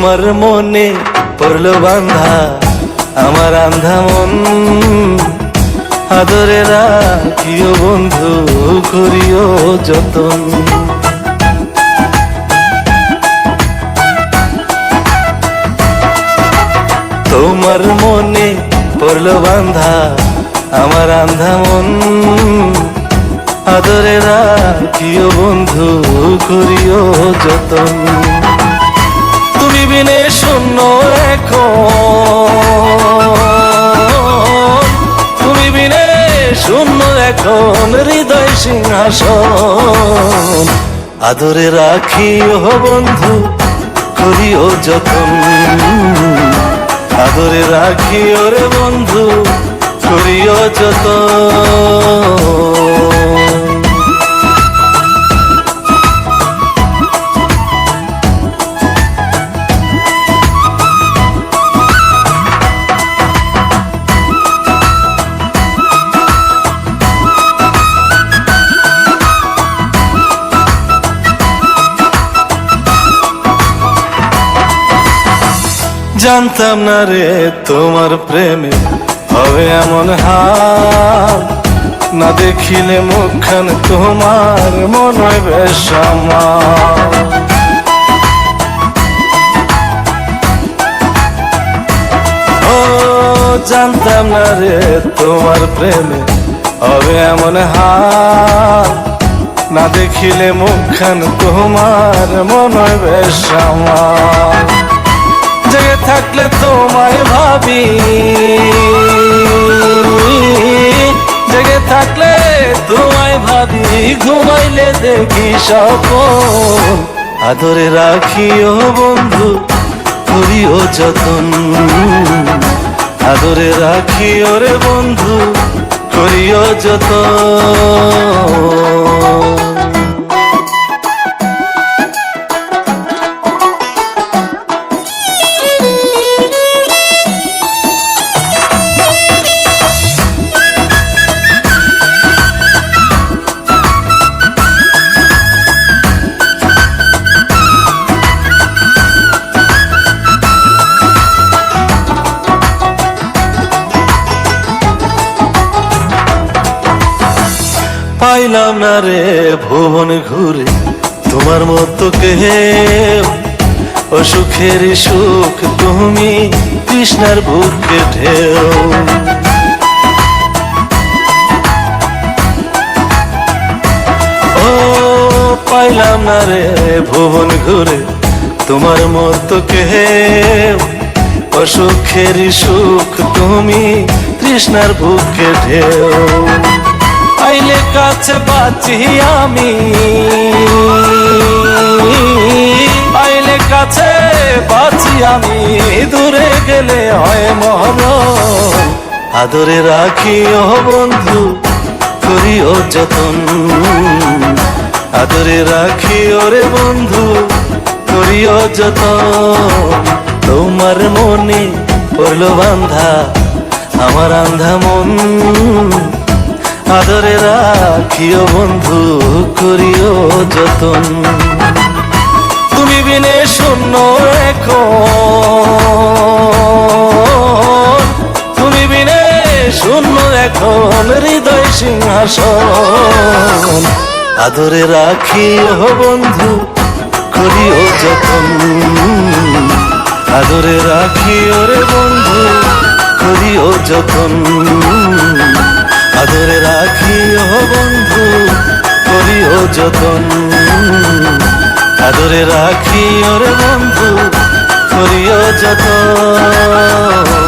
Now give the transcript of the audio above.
তোমার মনে পড়লো বান্ধা আমার আন্ধা মন, আদরে রাখিও বন্ধু করিও যতন। তোমার মনে পড়লো বান্ধা আমার আন্ধা মন, আদরে রাখিও বন্ধু করিও যতন। তুমি বিনে শূন্য এখন, তুমি বিনে শূন্য এখন হৃদয় সিংহাসন, আদরে রাখিও বন্ধু করিও যতন, আদরে রাখিও রে বন্ধু করিও যতন। জানতাম না রে তোমার প্রেমে হবে এমন হাল, না দেখিলে মুখখান তোমার মনে হয় বেশ আমার। ও জানতাম না রে তোমার প্রেমে হবে এমন হাল, না দেখিলে মুখখান তোমার মনে হয় বেশ আমার। জেগে থাকলে তোমায় ভাবি, জেগে থাকলে তোমায় ভাবি, ঘুমাইলে দেখি স্বপ্ন, আদরে রাখিও বন্ধু করিও যতন, আদরে রাখিও রে বন্ধু করিও যতন। পাইলাম না রে ভুবন ঘুরে তোমার মতো কেউ, ও সুখের সুখ তুমি কৃষ্ণার বুকে ঢেউ। ও পাইলাম না রে ভুবন ঘুরে তোমার মতো কেউ, ও সুখের সুখ তুমি কৃষ্ণার বুকে ঢেউ। আইলে কাছে বাঁচি আমি, আইলে কাছে বাঁচি আমি, দূরে গেলে হয় মরণ, আদরে রাখিও বন্ধু করিও যতন, আদরে রাখিও রে বন্ধু করিও যতন। তোমার মনে পড়লো বান্ধা আমার আন্ধা মন, আদরে রাখিও বন্ধু করিও যতন। তুমি বিনে শূন্য এখন, তুমি বিনে শূন্য এখন হৃদয় সিংহাসন, আদরে রাখিও বন্ধু করিও যতন, আদরে রাখিও রে বন্ধু করিও যতন, আদরে রাখিও বন্ধু করিও যতন, আদরে রাখিও রে বন্ধু করিও যতন।